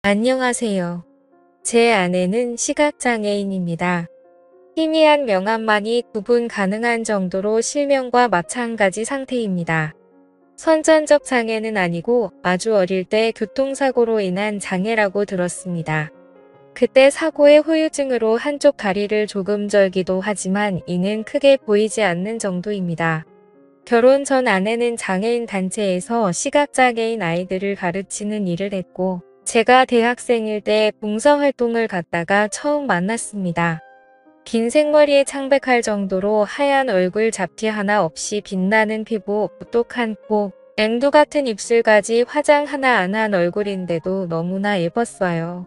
안녕하세요. 제 아내는 시각장애인입니다. 희미한 명암만이 구분 가능한 정도로 실명과 마찬가지 상태입니다. 선천적 장애는 아니고 아주 어릴 때 교통사고로 인한 장애라고 들었습니다. 그때 사고의 후유증으로 한쪽 다리를 조금 절기도 하지만 이는 크게 보이지 않는 정도입니다. 결혼 전 아내는 장애인 단체에서 시각장애인 아이들을 가르치는 일을 했고 제가 대학생일 때 봉사활동을 갔다가 처음 만났습니다. 긴 생머리에 창백할 정도로 하얀 얼굴 잡티 하나 없이 빛나는 피부, 똑똑한 코, 앵두 같은 입술까지 화장 하나 안 한 얼굴인데도 너무나 예뻤어요.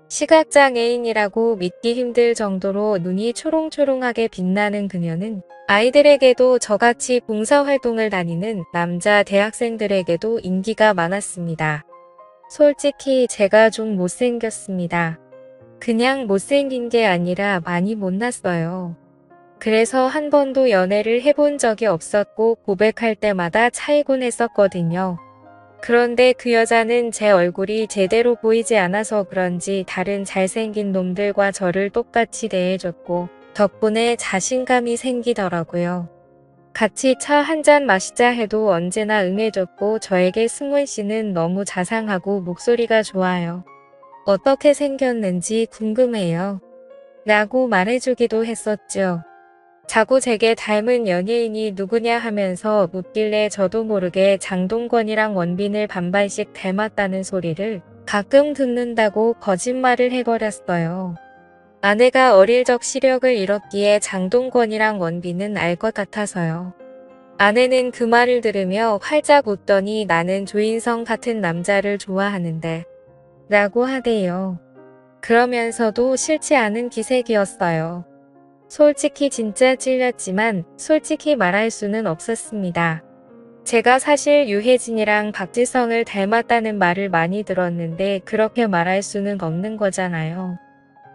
시각장애인이라고 믿기 힘들 정도로 눈이 초롱초롱하게 빛나는 그녀는 아이들에게도 저같이 봉사활동을 다니는 남자 대학생들에게도 인기가 많았습니다. 솔직히 제가 좀 못생겼습니다. 그냥 못생긴 게 아니라 많이 못났어요. 그래서 한 번도 연애를 해본 적이 없었고 고백할 때마다 차이곤 했었거든요. 그런데 그 여자는 제 얼굴이 제대로 보이지 않아서 그런지 다른 잘생긴 놈들과 저를 똑같이 대해줬고 덕분에 자신감이 생기더라고요. 같이 차 한잔 마시자 해도 언제나 응해줬고 저에게 승훈 씨는 너무 자상하고 목소리가 좋아요. 어떻게 생겼는지 궁금해요. 라고 말해주기도 했었죠. 자꾸 제게 닮은 연예인이 누구냐 하면서 묻길래 저도 모르게 장동건이랑 원빈을 반반씩 닮았다는 소리를 가끔 듣는다고 거짓말을 해버렸어요. 아내가 어릴 적 시력을 잃었기에 장동건이랑 원빈은 알 것 같아서요. 아내는 그 말을 들으며 활짝 웃더니 나는 조인성 같은 남자를 좋아하는데 라고 하대요. 그러면서도 싫지 않은 기색이었어요. 솔직히 진짜 찔렸지만 솔직히 말할 수는 없었습니다. 제가 사실 유해진이랑 박지성을 닮았다는 말을 많이 들었는데 그렇게 말할 수는 없는 거잖아요.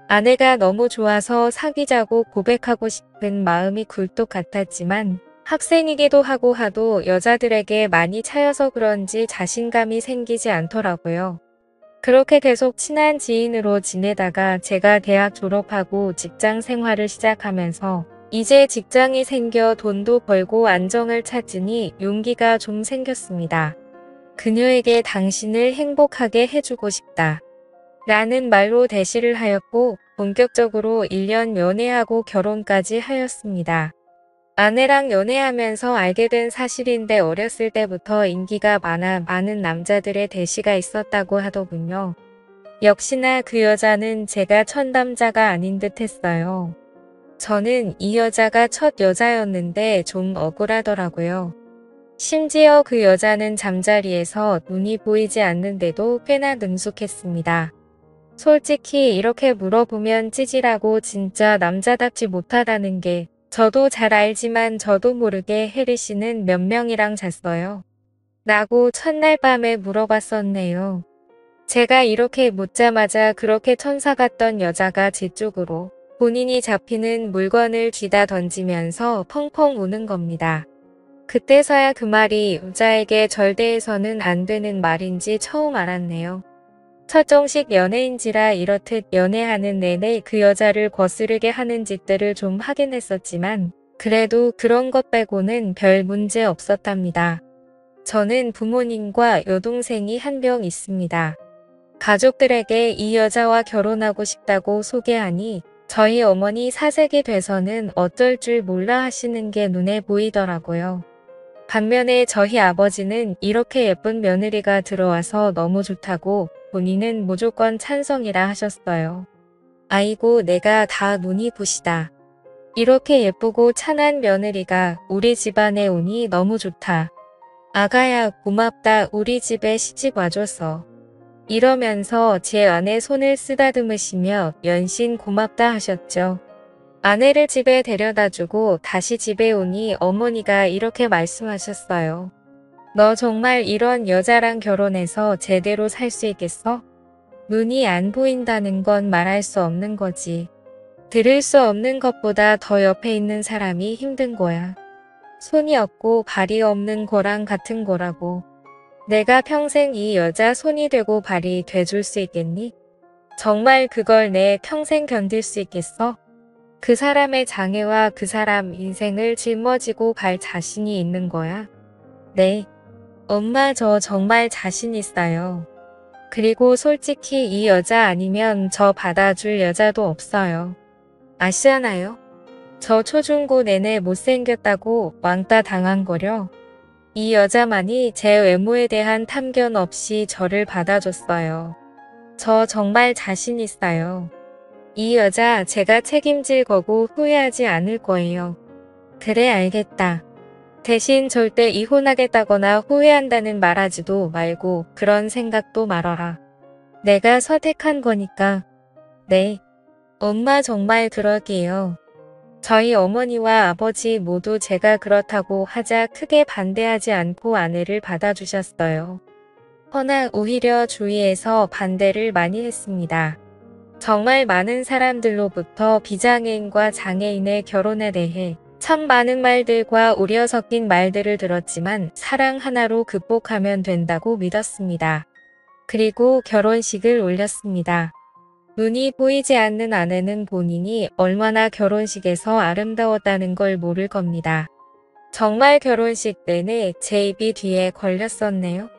아내가 너무 좋아서 사귀자고 고백하고 싶은 마음이 굴뚝 같았지만 학생이기도 하고 하도 여자들에게 많이 차여서 그런지 자신감이 생기지 않더라고요. 그렇게 계속 친한 지인으로 지내다가 제가 대학 졸업하고 직장 생활을 시작하면서 이제 직장이 생겨 돈도 벌고 안정을 찾으니 용기가 좀 생겼습니다. 그녀에게 당신을 행복하게 해주고 싶다. 라는 말로 대시를 하였고 본격적으로 1년 연애하고 결혼까지 하였습니다. 아내랑 연애하면서 알게 된 사실인데 어렸을 때부터 인기가 많은 남자들의 대시가 있었다고 하더군요. 역시나 그 여자는 제가 첫 남자가 아닌 듯 했어요. 저는 이 여자가 첫 여자였는데 좀 억울하더라고요. 심지어 그 여자는 잠자리에서 눈이 보이지 않는데도 꽤나 능숙했습니다. 솔직히 이렇게 물어보면 찌질하고 진짜 남자답지 못하다는 게 저도 잘 알지만 저도 모르게 혜리 씨는 몇 명이랑 잤어요? 라고 첫날 밤에 물어봤었네요. 제가 이렇게 묻자마자 그렇게 천사 같던 여자가 제 쪽으로 본인이 잡히는 물건을 쥐다 던지면서 펑펑 우는 겁니다. 그때서야 그 말이 여자에게 절대해서는 안 되는 말인지 처음 알았네요. 첫 정식 연애인지라 이렇듯 연애하는 내내 그 여자를 거스르게 하는 짓들을 좀 하긴 했었지만 그래도 그런 것 빼고는 별 문제 없었답니다. 저는 부모님과 여동생이 한 명 있습니다. 가족들에게 이 여자와 결혼하고 싶다고 소개하니 저희 어머니 사색이 돼서는 어쩔 줄 몰라 하시는 게 눈에 보이더라고요. 반면에 저희 아버지는 이렇게 예쁜 며느리가 들어와서 너무 좋다고 본인은 무조건 찬성이라 하셨어요. 아이고 내가 다 눈이 부시다. 이렇게 예쁘고 찬한 며느리가 우리 집안에 오니 너무 좋다. 아가야 고맙다 우리 집에 시집 와줘서. 이러면서 제 아내 손을 쓰다듬으시며 연신 고맙다 하셨죠. 아내를 집에 데려다주고 다시 집에 오니 어머니가 이렇게 말씀하셨어요. 너 정말 이런 여자랑 결혼해서 제대로 살 수 있겠어? 눈이 안 보인다는 건 말할 수 없는 거지. 들을 수 없는 것보다 더 옆에 있는 사람이 힘든 거야. 손이 없고 발이 없는 거랑 같은 거라고. 내가 평생 이 여자 손이 되고 발이 돼줄 수 있겠니? 정말 그걸 내 평생 견딜 수 있겠어? 그 사람의 장애와 그 사람 인생을 짊어지고 갈 자신이 있는 거야? 네. 엄마 저 정말 자신 있어요. 그리고 솔직히 이 여자 아니면 저 받아줄 여자도 없어요. 아시잖아요? 저 초중고 내내 못생겼다고 왕따 당한 거려. 이 여자만이 제 외모에 대한 탐견 없이 저를 받아줬어요. 저 정말 자신 있어요. 이 여자 제가 책임질 거고 후회하지 않을 거예요. 그래 알겠다. 대신 절대 이혼하겠다거나 후회한다는 말하지도 말고 그런 생각도 말아라. 내가 선택한 거니까. 네. 엄마 정말 그럴게요. 저희 어머니와 아버지 모두 제가 그렇다고 하자 크게 반대하지 않고 아내를 받아주셨어요. 허나 오히려 주위에서 반대를 많이 했습니다. 정말 많은 사람들로부터 비장애인과 장애인의 결혼에 대해 참 많은 말들과 우려 섞인 말들을 들었지만 사랑 하나로 극복하면 된다고 믿었습니다. 그리고 결혼식을 올렸습니다. 눈이 보이지 않는 아내는 본인이 얼마나 결혼식에서 아름다웠다는 걸 모를 겁니다. 정말 결혼식 내내 제 입이 뒤에 걸렸었네요.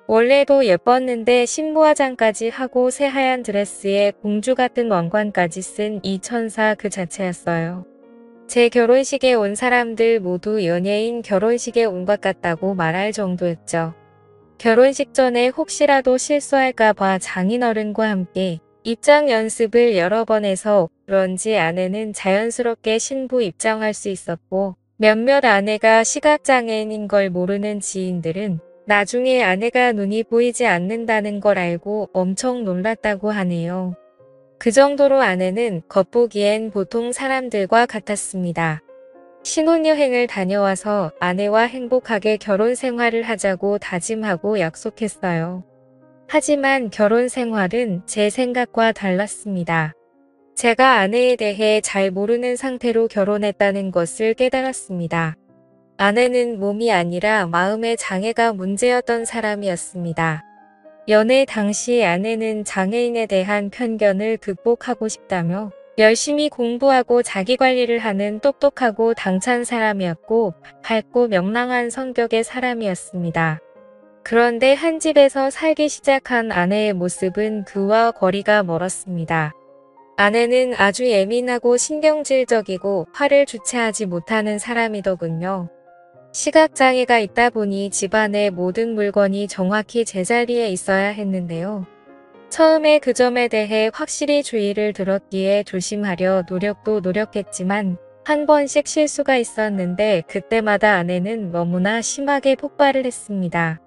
원래도 예뻤는데 신부화장까지 하고 새하얀 드레스에 공주 같은 왕관까지 쓴 이 천사 그 자체였어요. 제 결혼식에 온 사람들 모두 연예인 결혼식에 온 것 같다고 말할 정도였죠. 결혼식 전에 혹시라도 실수할까봐 장인어른과 함께 입장 연습을 여러 번 해서 그런지 아내는 자연스럽게 신부 입장할 수 있었고 몇몇 아내가 시각장애인인 걸 모르는 지인들은 나중에 아내가 눈이 보이지 않는다는 걸 알고 엄청 놀랐다고 하네요. 그 정도로 아내는 겉보기엔 보통 사람들과 같았습니다. 신혼여행을 다녀와서 아내와 행복하게 결혼 생활을 하자고 다짐하고 약속했어요. 하지만 결혼 생활은 제 생각과 달랐습니다. 제가 아내에 대해 잘 모르는 상태로 결혼했다는 것을 깨달았습니다. 아내는 몸이 아니라 마음의 장애가 문제였던 사람이었습니다. 연애 당시 아내는 장애인에 대한 편견을 극복하고 싶다며 열심히 공부하고 자기관리를 하는 똑똑하고 당찬 사람이었고 밝고 명랑한 성격의 사람이었습니다. 그런데 한 집에서 살기 시작한 아내의 모습은 그와 거리가 멀었습니다. 아내는 아주 예민하고 신경질적이고 화를 주체하지 못하는 사람이더군요. 시각장애가 있다 보니 집안의 모든 물건이 정확히 제자리에 있어야 했는데요. 처음에 그 점에 대해 확실히 주의를 들었기에 조심하려 노력도 노력했지만 한 번씩 실수가 있었는데 그때마다 아내는 너무나 심하게 폭발을 했습니다.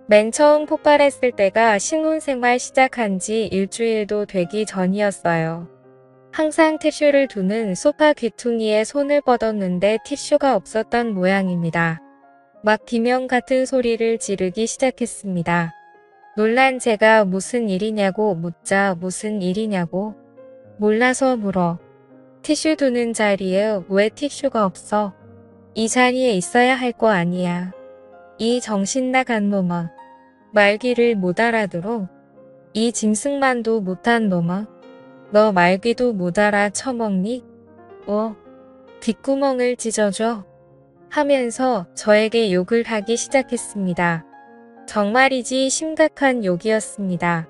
맨 처음 폭발했을 때가 신혼생활 시작한 지 일주일도 되기 전이었어요. 항상 티슈를 두는 소파 귀퉁이에 손을 뻗었는데 티슈가 없었던 모양입니다. 막 비명 같은 소리를 지르기 시작했습니다. 놀란 제가 무슨 일이냐고 묻자 무슨 일이냐고 몰라서 물어. 티슈 두는 자리에 왜 티슈가 없어? 이 자리에 있어야 할 거 아니야. 이 정신 나간 놈아. 말귀를 못 알아들어. 이 짐승만도 못한 놈아. 너 말귀도 못 알아 처먹니? 뒷구멍을 찢어줘. 하면서 저에게 욕을 하기 시작했습니다. 정말이지 심각한 욕이었습니다.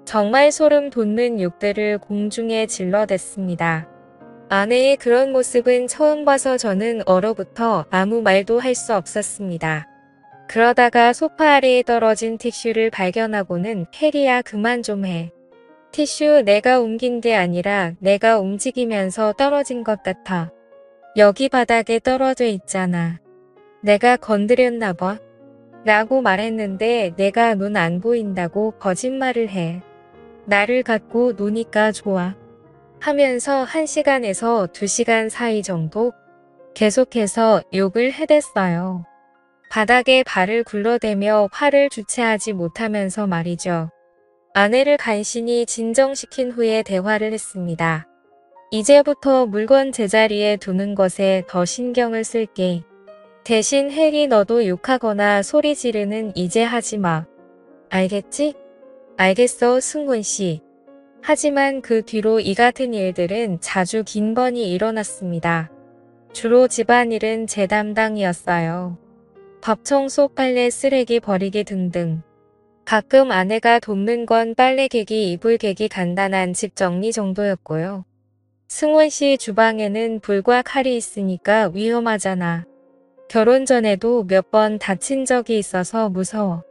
정말 소름 돋는 욕들을 공중에 질러댔습니다. 아내의 그런 모습은 처음 봐서 저는 얼어붙어 아무 말도 할 수 없었습니다. 그러다가 소파 아래에 떨어진 티슈를 발견하고는 혜리야 그만 좀 해. 티슈 내가 옮긴 게 아니라 내가 움직이면서 떨어진 것 같아. 여기 바닥에 떨어져 있잖아. 내가 건드렸나 봐. 라고 말했는데 내가 눈 안 보인다고 거짓말을 해. 나를 갖고 노니까 좋아. 하면서 1시간에서 2시간 사이 정도 계속해서 욕을 해댔어요. 바닥에 발을 굴러대며 화를 주체하지 못하면서 말이죠. 아내를 간신히 진정시킨 후에 대화를 했습니다. 이제부터 물건 제자리에 두는 것에 더 신경을 쓸게. 대신 혜리 너도 욕하거나 소리 지르는 이제 하지 마. 알겠지? 알겠어 승훈 씨. 하지만 그 뒤로 이 같은 일들은 자주 긴 번이 일어났습니다. 주로 집안일은 제 담당이었어요. 밥 청소, 빨래, 쓰레기 버리기 등등. 가끔 아내가 돕는 건 빨래 개기, 이불 개기, 간단한 집 정리 정도였고요. 승원 씨 주방에는 불과 칼이 있으니까 위험하잖아. 결혼 전에도 몇 번 다친 적이 있어서 무서워.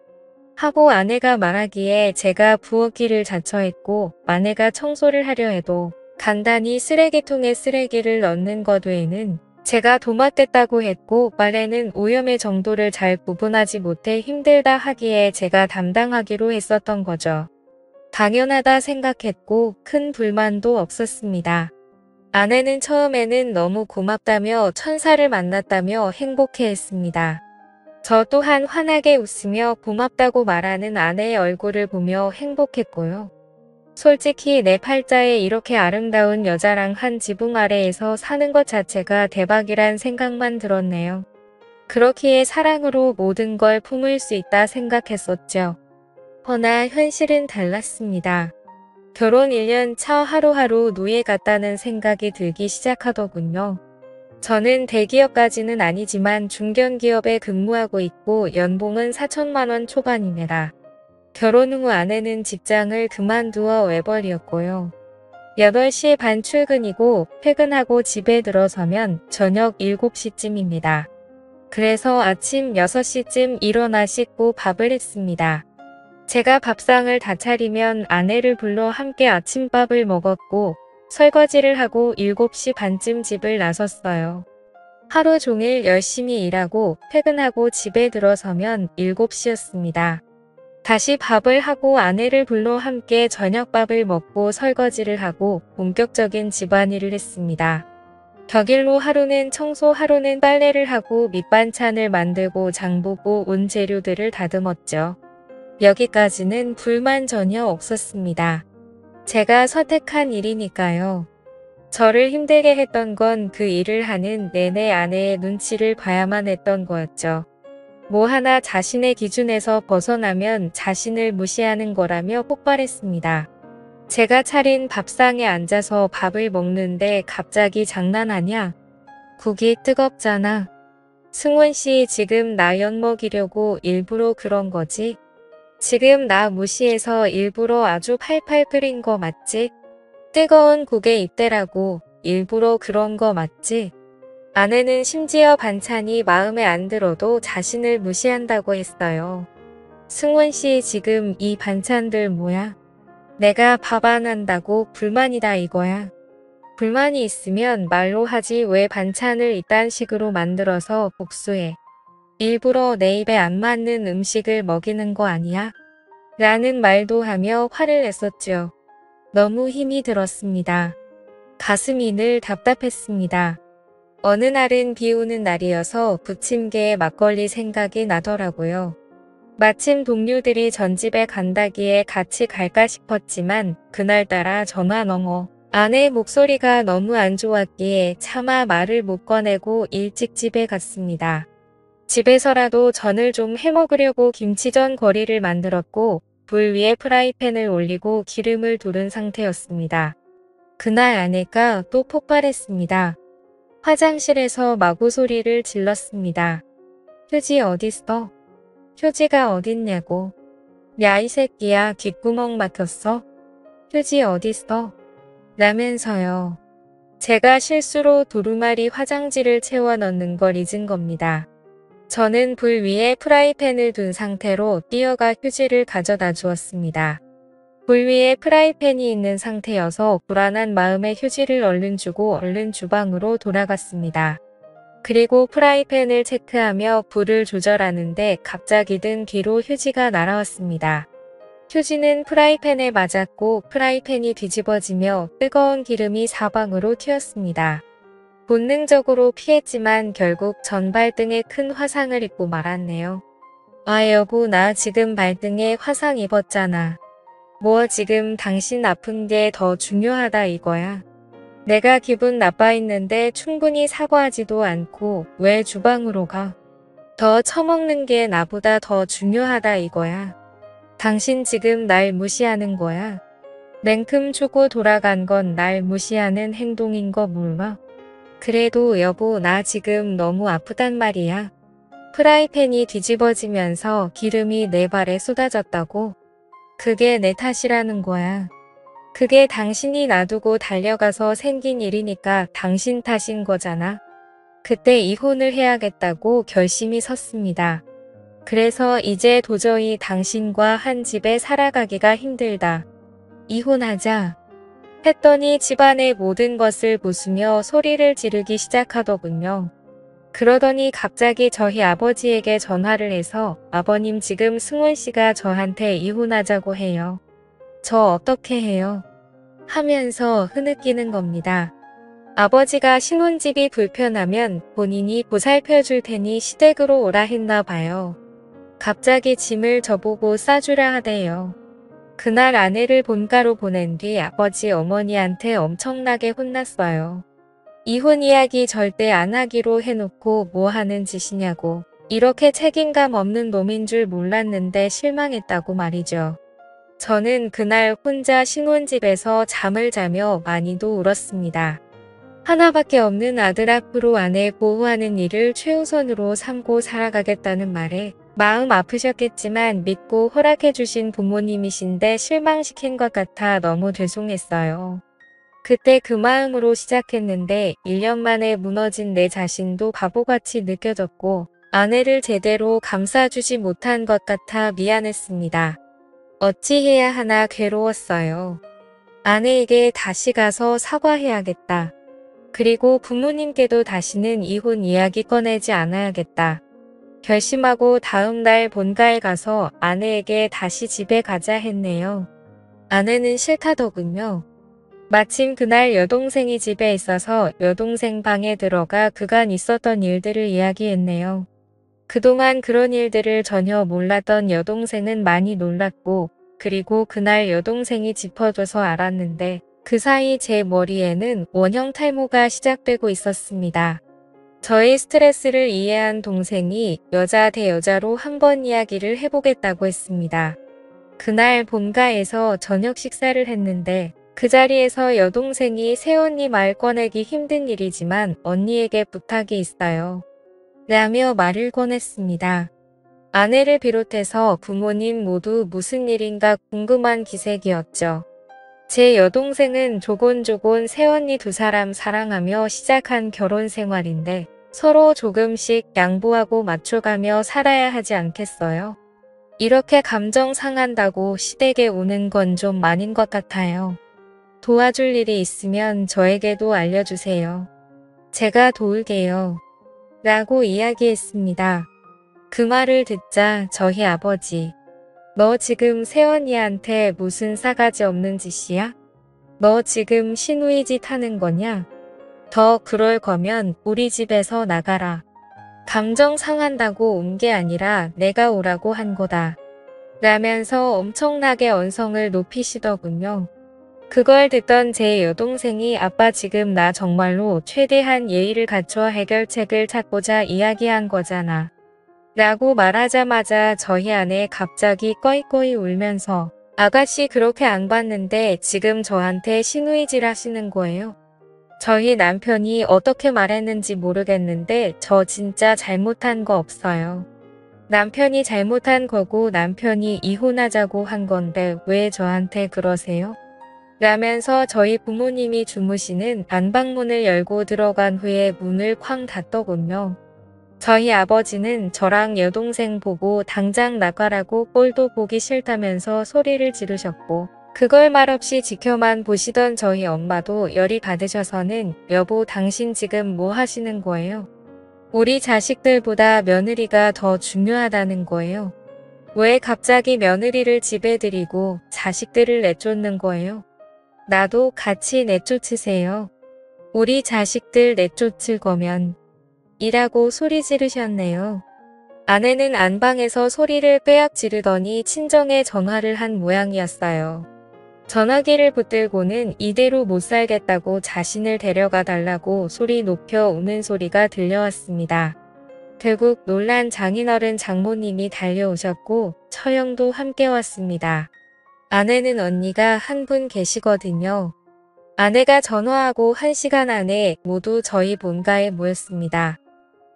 하고 아내가 말하기에 제가 부엌일을 자처했고 아내가 청소를 하려 해도 간단히 쓰레기통에 쓰레기를 넣는 것 외에는 제가 도맡댔다고 했고 빨래는 오염의 정도를 잘 구분하지 못해 힘들다 하기에 제가 담당하기로 했었던 거죠. 당연하다 생각했고 큰 불만도 없었습니다. 아내는 처음에는 너무 고맙다며 천사를 만났다며 행복해했습니다. 저 또한 환하게 웃으며 고맙다고 말하는 아내의 얼굴을 보며 행복했고요. 솔직히 내 팔자에 이렇게 아름다운 여자랑 한 지붕 아래에서 사는 것 자체가 대박이란 생각만 들었네요. 그렇기에 사랑으로 모든 걸 품을 수 있다 생각했었죠. 허나 현실은 달랐습니다. 결혼 1년 차 하루하루 노예 같다는 생각이 들기 시작하더군요. 저는 대기업까지는 아니지만 중견기업에 근무하고 있고 연봉은 4천만 원 초반입니다. 결혼 후 아내는 직장을 그만두어 외벌이였고요. 8시 반 출근이고 퇴근하고 집에 들어서면 저녁 7시쯤입니다. 그래서 아침 6시쯤 일어나 씻고 밥을 했습니다. 제가 밥상을 다 차리면 아내를 불러 함께 아침밥을 먹었고 설거지를 하고 7시 반쯤 집을 나섰어요. 하루 종일 열심히 일하고 퇴근하고 집에 들어서면 7시였습니다. 다시 밥을 하고 아내를 불러 함께 저녁밥을 먹고 설거지를 하고 본격적인 집안일을 했습니다. 격일로 하루는 청소, 하루는 빨래를 하고 밑반찬을 만들고 장보고 온 재료들을 다듬었죠. 여기까지는 불만 전혀 없었습니다. 제가 선택한 일이니까요. 저를 힘들게 했던 건 그 일을 하는 내내 아내의 눈치를 봐야만 했던 거였죠. 뭐 하나 자신의 기준에서 벗어나면 자신을 무시하는 거라며 폭발했습니다. 제가 차린 밥상에 앉아서 밥을 먹는데 갑자기 장난하냐? 국이 뜨겁잖아. 승원 씨 지금 나 엿먹이려고 일부러 그런 거지? 지금 나 무시해서 일부러 아주 팔팔 끓인 거 맞지? 뜨거운 국에 입대라고 일부러 그런 거 맞지? 아내는 심지어 반찬이 마음에 안 들어도 자신을 무시한다고 했어요. 승원 씨 지금 이 반찬들 뭐야? 내가 밥 안 한다고 불만이다 이거야. 불만이 있으면 말로 하지 왜 반찬을 이딴 식으로 만들어서 복수해. 일부러 내 입에 안 맞는 음식을 먹이는 거 아니야? 라는 말도 하며 화를 냈었죠. 너무 힘이 들었습니다. 가슴이 늘 답답했습니다. 어느 날은 비 오는 날이어서 부침개에 막걸리 생각이 나더라고요. 마침 동료들이 전집에 간다기에 같이 갈까 싶었지만 그날따라 전화 너머 아내의 목소리가 너무 안 좋았기에 차마 말을 못 꺼내고 일찍 집에 갔습니다. 집에서라도 전을 좀 해먹으려고 김치전 거리를 만들었고 불 위에 프라이팬을 올리고 기름을 두른 상태였습니다. 그날 아내가 또 폭발했습니다. 화장실에서 마구 소리를 질렀습니다. 휴지 어딨어? 휴지가 어딨냐고. 야 이 새끼야 귓구멍 막혔어? 휴지 어딨어? 라면서요. 제가 실수로 두루마리 화장지를 채워 넣는 걸 잊은 겁니다. 저는 불 위에 프라이팬을 둔 상태로 뛰어가 휴지를 가져다 주었습니다. 불 위에 프라이팬이 있는 상태여서 불안한 마음에 휴지를 얼른 주고 얼른 주방으로 돌아갔습니다. 그리고 프라이팬을 체크하며 불을 조절하는데 갑자기 등 뒤로 휴지가 날아왔습니다. 휴지는 프라이팬에 맞았고 프라이팬이 뒤집어지며 뜨거운 기름이 사방으로 튀었습니다. 본능적으로 피했지만 결국 전 발등에 큰 화상을 입고 말았네요. 아 여보 나 지금 발등에 화상 입었잖아. 뭐 지금 당신 아픈 게 더 중요하다 이거야. 내가 기분 나빠 있는데 충분히 사과하지도 않고 왜 주방으로 가? 더 처먹는 게 나보다 더 중요하다 이거야. 당신 지금 날 무시하는 거야. 냉큼 주고 돌아간 건 날 무시하는 행동인 거 몰라? 그래도 여보 나 지금 너무 아프단 말이야. 프라이팬이 뒤집어지면서 기름이 내 발에 쏟아졌다고. 그게 내 탓이라는 거야. 그게 당신이 놔두고 달려가서 생긴 일이니까 당신 탓인 거잖아. 그때 이혼을 해야겠다고 결심이 섰습니다. 그래서 이제 도저히 당신과 한 집에 살아가기가 힘들다. 이혼하자. 했더니 집안의 모든 것을 부수며 소리를 지르기 시작하더군요. 그러더니 갑자기 저희 아버지에게 전화를 해서 아버님 지금 승훈 씨가 저한테 이혼하자고 해요. 저 어떻게 해요? 하면서 흐느끼는 겁니다. 아버지가 신혼집이 불편하면 본인이 보살펴 줄 테니 시댁으로 오라 했나 봐요. 갑자기 짐을 저보고 싸주라 하대요. 그날 아내를 본가로 보낸 뒤 아버지 어머니한테 엄청나게 혼났어요. 이혼 이야기 절대 안 하기로 해놓고 뭐 하는 짓이냐고. 이렇게 책임감 없는 놈인 줄 몰랐는데 실망했다고 말이죠. 저는 그날 혼자 신혼집에서 잠을 자며 많이도 울었습니다. 하나밖에 없는 아들 앞으로 아내 보호하는 일을 최우선으로 삼고 살아가겠다는 말에 마음 아프셨겠지만 믿고 허락해주신 부모님이신데 실망시킨 것 같아 너무 죄송했어요. 그때 그 마음으로 시작했는데 1년 만에 무너진 내 자신도 바보같이 느껴졌고 아내를 제대로 감싸주지 못한 것 같아 미안했습니다. 어찌해야 하나 괴로웠어요. 아내에게 다시 가서 사과해야겠다. 그리고 부모님께도 다시는 이혼 이야기 꺼내지 않아야겠다. 결심하고 다음 날 본가에 가서 아내에게 다시 집에 가자 했네요. 아내는 싫다더군요. 마침 그날 여동생이 집에 있어서 여동생 방에 들어가 그간 있었던 일들을 이야기했네요. 그동안 그런 일들을 전혀 몰랐던 여동생은 많이 놀랐고 그리고 그날 여동생이 짚어줘서 알았는데 그 사이 제 머리에는 원형 탈모가 시작되고 있었습니다. 저의 스트레스를 이해한 동생이 여자 대 여자로 한번 이야기를 해보겠다고 했습니다. 그날 본가에서 저녁 식사를 했는데 그 자리에서 여동생이 새언니 말 꺼내기 힘든 일이지만 언니에게 부탁이 있어요. 라며 말을 꺼냈습니다. 아내를 비롯해서 부모님 모두 무슨 일인가 궁금한 기색이었죠. 제 여동생은 조곤조곤 새언니 두 사람 사랑하며 시작한 결혼 생활인데 서로 조금씩 양보하고 맞춰가며 살아야 하지 않겠어요? 이렇게 감정 상한다고 시댁에 오는 건 좀 아닌 것 같아요. 도와줄 일이 있으면 저에게도 알려주세요. 제가 도울게요. 라고 이야기했습니다. 그 말을 듣자 저희 아버지. 너 지금 새언니한테 무슨 싸가지 없는 짓이야? 너 지금 시누이 짓 하는 거냐? 더 그럴 거면 우리 집에서 나가라. 감정 상한다고 온 게 아니라 내가 오라고 한 거다. 라면서 엄청나게 언성을 높이시더군요. 그걸 듣던 제 여동생이 아빠 지금 나 정말로 최대한 예의를 갖춰 해결책을 찾고자 이야기한 거잖아. 라고 말하자마자 저희 아내 갑자기 꺼이꺼이 울면서 아가씨 그렇게 안 봤는데 지금 저한테 시누이질 하시는 거예요? 저희 남편이 어떻게 말했는지 모르겠는데 저 진짜 잘못한 거 없어요. 남편이 잘못한 거고 남편이 이혼하자고 한 건데 왜 저한테 그러세요? 라면서 저희 부모님이 주무시는 안방문을 열고 들어간 후에 문을 쾅 닫더군요. 저희 아버지는 저랑 여동생 보고 당장 나가라고 꼴도 보기 싫다면서 소리를 지르셨고 그걸 말없이 지켜만 보시던 저희 엄마도 열이 받으셔서는 여보 당신 지금 뭐 하시는 거예요? 우리 자식들보다 며느리가 더 중요하다는 거예요. 왜 갑자기 며느리를 집에 들이고 자식들을 내쫓는 거예요? 나도 같이 내쫓으세요. 우리 자식들 내쫓을 거면 이라고 소리 지르셨네요. 아내는 안방에서 소리를 빼앗 지르더니 친정에 전화를 한 모양이었어요. 전화기를 붙들고는 이대로 못 살겠다고 자신을 데려가 달라고 소리 높여 우는 소리가 들려왔습니다. 결국 놀란 장인어른 장모님이 달려오셨고 처형도 함께 왔습니다. 아내는 언니가 한 분 계시거든요. 아내가 전화하고 1시간 안에 모두 저희 본가에 모였습니다.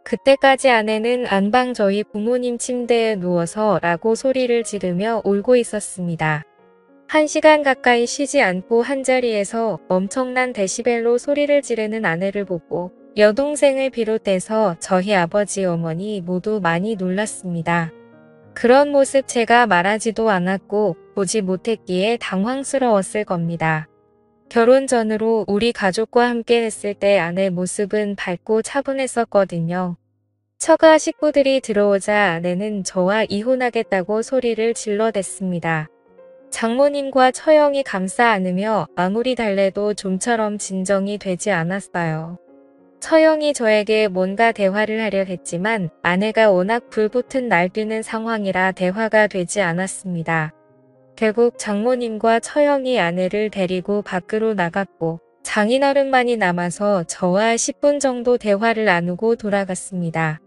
그때까지 아내는 안방 저희 부모님 침대에 누워서 라고 소리를 지르며 울고 있었습니다. 1시간 가까이 쉬지 않고 한자리에서 엄청난 데시벨로 소리를 지르는 아내를 보고 여동생을 비롯해서 저희 아버지 어머니 모두 많이 놀랐습니다. 그런 모습 제가 말하지도 않았고 보지 못했기에 당황스러웠을 겁니다. 결혼 전으로 우리 가족과 함께 했을 때 아내 모습은 밝고 차분했었거든요. 처가 식구들이 들어오자 아내는 저와 이혼하겠다고 소리를 질러댔습니다. 장모님과 처형이 감싸 안으며 아무리 달래도 좀처럼 진정이 되지 않았어요. 처형이 저에게 뭔가 대화를 하려 했지만 아내가 워낙 불붙은 날뛰는 상황이라 대화가 되지 않았습니다. 결국 장모님과 처형이 아내를 데리고 밖으로 나갔고 장인어른만이 남아서 저와 10분 정도 대화를 나누고 돌아갔습니다.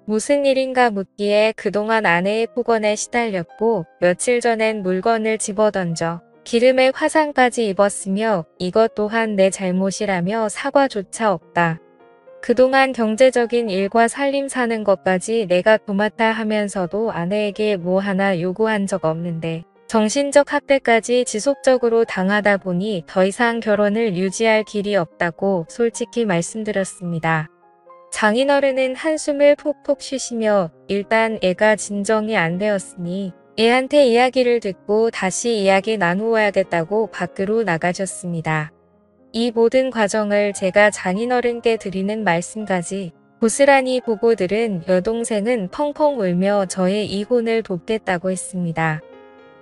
무슨 일인가 묻기에 그동안 아내의 폭언에 시달렸고 며칠 전엔 물건을 집어던져 기름에 화상까지 입었으며 이것 또한 내 잘못이라며 사과조차 없다. 그동안 경제적인 일과 살림 사는 것까지 내가 도맡아 하면서도 아내에게 뭐 하나 요구한 적 없는데 정신적 학대까지 지속적으로 당하다 보니 더 이상 결혼을 유지할 길이 없다고 솔직히 말씀드렸습니다. 장인어른은 한숨을 푹푹 쉬시며 일단 애가 진정이 안 되었으니 애한테 이야기를 듣고 다시 이야기 나누어야겠다고 밖으로 나가셨습니다. 이 모든 과정을 제가 장인어른께 드리는 말씀까지 고스란히 보고 들은 여동생은 펑펑 울며 저의 이혼을 돕겠다고 했습니다.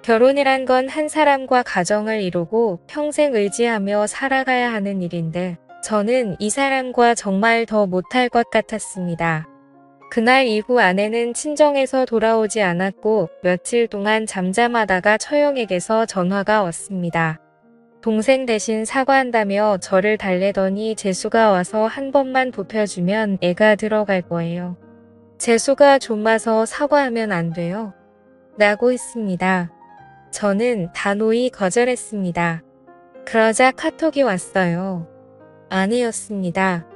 결혼이란 건 한 사람과 가정을 이루고 평생 의지하며 살아가야 하는 일인데 저는 이 사람과 정말 더 못할 것 같았습니다. 그날 이후 아내는 친정에서 돌아오지 않았고 며칠 동안 잠잠하다가 처형에게서 전화가 왔습니다. 동생 대신 사과한다며 저를 달래더니 재수가 와서 한 번만 눕혀주면 애가 들어갈 거예요. 재수가 좀마서 사과하면 안 돼요. 라고 했습니다. 저는 단호히 거절했습니다. 그러자 카톡이 왔어요. 아내였습니다.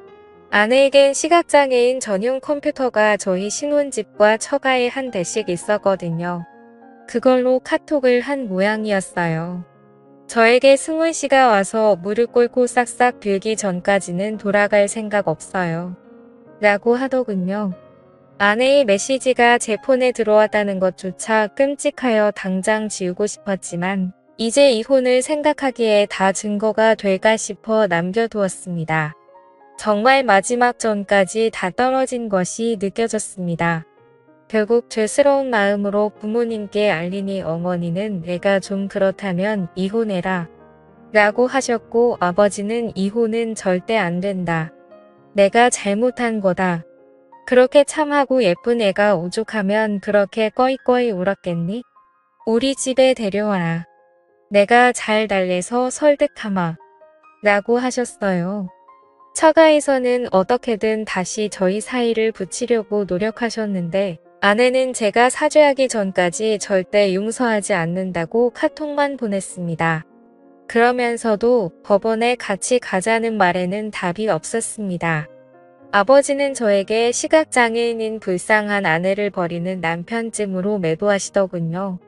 아내에겐 시각장애인 전용 컴퓨터가 저희 신혼집과 처가에 한 대씩 있었거든요. 그걸로 카톡을 한 모양이었어요. 저에게 승훈 씨가 와서 무릎 꿇고 싹싹 빌기 전까지는 돌아갈 생각 없어요. 라고 하더군요. 아내의 메시지가 제 폰에 들어왔다는 것조차 끔찍하여 당장 지우고 싶었지만 이제 이혼을 생각하기에 다 증거가 될까 싶어 남겨두었습니다. 정말 마지막 전까지 다 떨어진 것이 느껴졌습니다. 결국 죄스러운 마음으로 부모님께 알리니 어머니는 내가 좀 그렇다면 이혼해라 라고 하셨고 아버지는 이혼은 절대 안 된다. 내가 잘못한 거다. 그렇게 참하고 예쁜 애가 오죽하면 그렇게 꺼이꺼이 울었겠니? 우리 집에 데려와라. 내가 잘 달래서 설득하마. 라고 하셨어요. 처가에서는 어떻게든 다시 저희 사이를 붙이려고 노력하셨는데 아내는 제가 사죄하기 전까지 절대 용서하지 않는다고 카톡만 보냈습니다. 그러면서도 법원에 같이 가자는 말에는 답이 없었습니다. 아버지는 저에게 시각장애인인 불쌍한 아내를 버리는 남편쯤으로 매도하시더군요.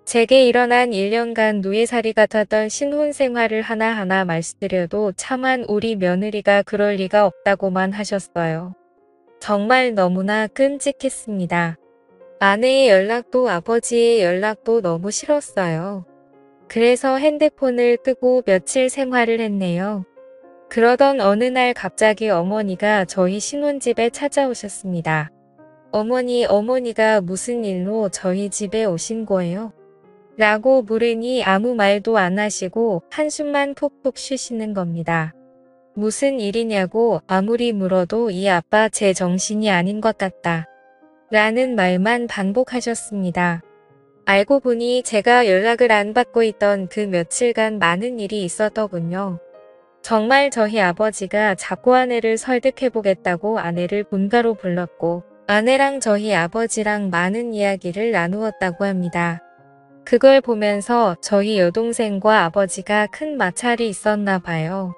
제게 일어난 1년간 노예살이 같았던 신혼생활을 하나하나 말씀드려도 참한 우리 며느리가 그럴 리가 없다고만 하셨어요. 정말 너무나 끔찍했습니다. 아내의 연락도 아버지의 연락도 너무 싫었어요. 그래서 핸드폰을 끄고 며칠 생활을 했네요. 그러던 어느 날 갑자기 어머니가 저희 신혼집에 찾아오셨습니다. 어머니가 무슨 일로 저희 집에 오신 거예요? 라고 물으니 아무 말도 안 하시고 한숨만 푹푹 쉬시는 겁니다. 무슨 일이냐고 아무리 물어도 이 아빠 제 정신이 아닌 것 같다. 라는 말만 반복하셨습니다. 알고 보니 제가 연락을 안 받고 있던 그 며칠간 많은 일이 있었더군요. 정말 저희 아버지가 자꾸 아내를 설득해보겠다고 아내를 본가로 불렀고 아내랑 저희 아버지랑 많은 이야기를 나누었다고 합니다. 그걸 보면서 저희 여동생과 아버지가 큰 마찰이 있었나 봐요.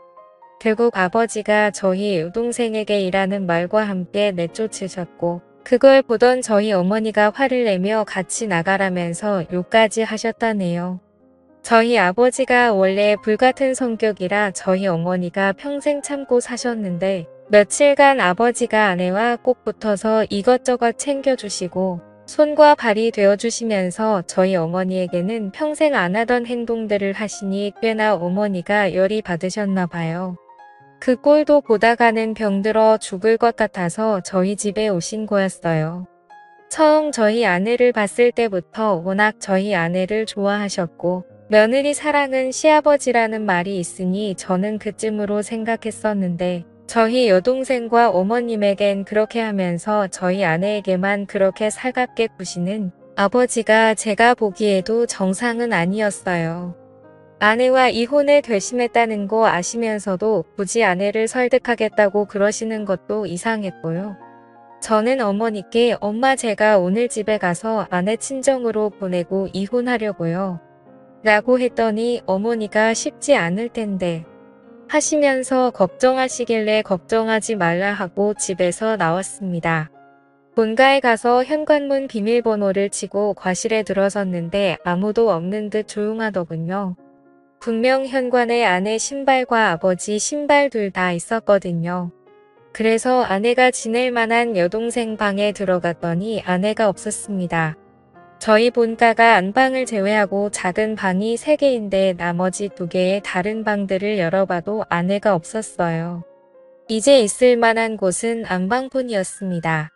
결국 아버지가 저희 여동생에게 이라는 말과 함께 내쫓으셨고 그걸 보던 저희 어머니가 화를 내며 같이 나가라면서 욕까지 하셨다네요. 저희 아버지가 원래 불같은 성격이라 저희 어머니가 평생 참고 사셨는데 며칠간 아버지가 아내와 꼭 붙어서 이것저것 챙겨주시고 손과 발이 되어주시면서 저희 어머니에게는 평생 안 하던 행동들을 하시니 꽤나 어머니가 열이 받으셨나 봐요. 그 꼴도 보다가는 병들어 죽을 것 같아서 저희 집에 오신 거였어요. 처음 저희 아내를 봤을 때부터 워낙 저희 아내를 좋아하셨고 며느리 사랑은 시아버지라는 말이 있으니 저는 그쯤으로 생각했었는데 저희 여동생과 어머님에겐 그렇게 하면서 저희 아내에게만 그렇게 살갑게 구시는 아버지가 제가 보기에도 정상은 아니었어요. 아내와 이혼을 결심했다는 거 아시면서도 굳이 아내를 설득하겠다고 그러시는 것도 이상했고요. 저는 어머니께 엄마 제가 오늘 집에 가서 아내 친정으로 보내고 이혼하려고요. 라고 했더니 어머니가 쉽지 않을 텐데 하시면서 걱정하시길래 걱정하지 말라 하고 집에서 나왔습니다. 본가에 가서 현관문 비밀번호를 치고 과실에 들어섰는데 아무도 없는 듯 조용하더군요. 분명 현관에 아내 신발과 아버지 신발 둘 다 있었거든요. 그래서 아내가 지낼 만한 여동생 방에 들어갔더니 아내가 없었습니다. 저희 본가가 안방을 제외하고 작은 방이 3개인데 나머지 2개의 다른 방들을 열어봐도 아내가 없었어요. 이제 있을 만한 곳은 안방뿐이었습니다.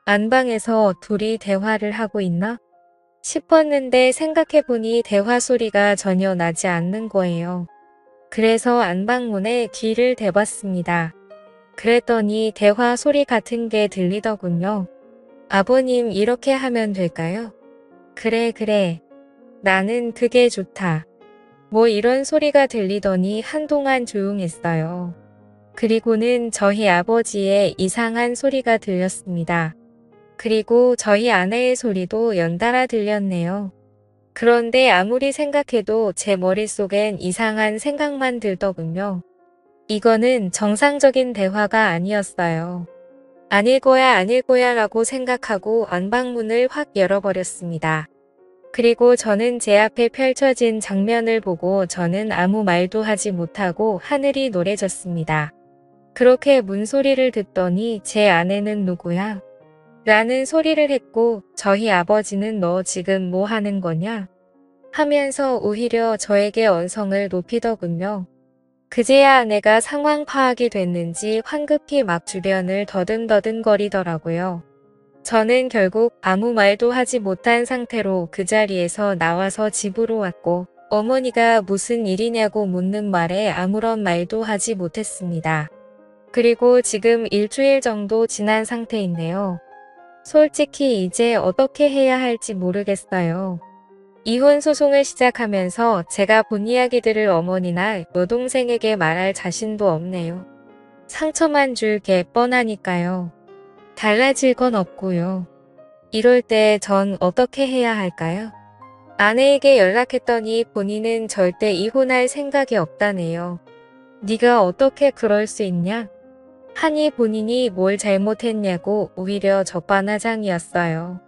안방에서 둘이 대화를 하고 있나? 싶었는데 생각해보니 대화 소리가 전혀 나지 않는 거예요. 그래서 안방문에 귀를 대봤습니다. 그랬더니 대화 소리 같은 게 들리더군요. 아버님 이렇게 하면 될까요? 그래. 나는 그게 좋다. 뭐 이런 소리가 들리더니 한동안 조용했어요. 그리고는 저희 아버지의 이상한 소리가 들렸습니다. 그리고 저희 아내의 소리도 연달아 들렸네요. 그런데 아무리 생각해도 제 머릿속엔 이상한 생각만 들더군요. 이거는 정상적인 대화가 아니었어요. 아닐 거야 라고 생각하고 안방문을 확 열어버렸습니다. 그리고 저는 제 앞에 펼쳐진 장면을 보고 저는 아무 말도 하지 못하고 하늘이 노래졌습니다. 그렇게 문소리를 듣더니 제 아내는 누구야? 라는 소리를 했고 저희 아버지는 너 지금 뭐 하는 거냐? 하면서 오히려 저에게 언성을 높이더군요. 그제야 아내가 상황 파악이 됐는지 황급히 막 주변을 더듬더듬거리더라고요. 저는 결국 아무 말도 하지 못한 상태로 그 자리에서 나와서 집으로 왔고 어머니가 무슨 일이냐고 묻는 말에 아무런 말도 하지 못했습니다. 그리고 지금 일주일 정도 지난 상태인데요. 솔직히 이제 어떻게 해야 할지 모르겠어요. 이혼 소송을 시작하면서 제가 본 이야기들을 어머니나 여동생에게 말할 자신도 없네요. 상처만 줄 게 뻔하니까요. 달라질 건 없고요. 이럴 때 전 어떻게 해야 할까요? 아내에게 연락했더니 본인은 절대 이혼할 생각이 없다네요. 네가 어떻게 그럴 수 있냐? 하니 본인이 뭘 잘못했냐고 오히려 적반하장이었어요.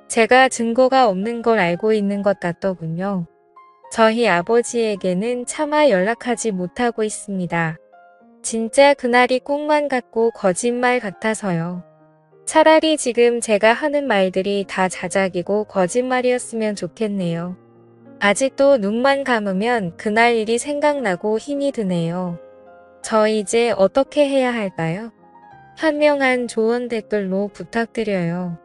제가 증거가 없는 걸 알고 있는 것 같더군요. 저희 아버지에게는 차마 연락하지 못하고 있습니다. 진짜 그날이 꿈만 같고 거짓말 같아서요. 차라리 지금 제가 하는 말들이 다 자작이고 거짓말이었으면 좋겠네요. 아직도 눈만 감으면 그날 일이 생각나고 힘이 드네요. 저 이제 어떻게 해야 할까요? 현명한 조언 댓글로 부탁드려요.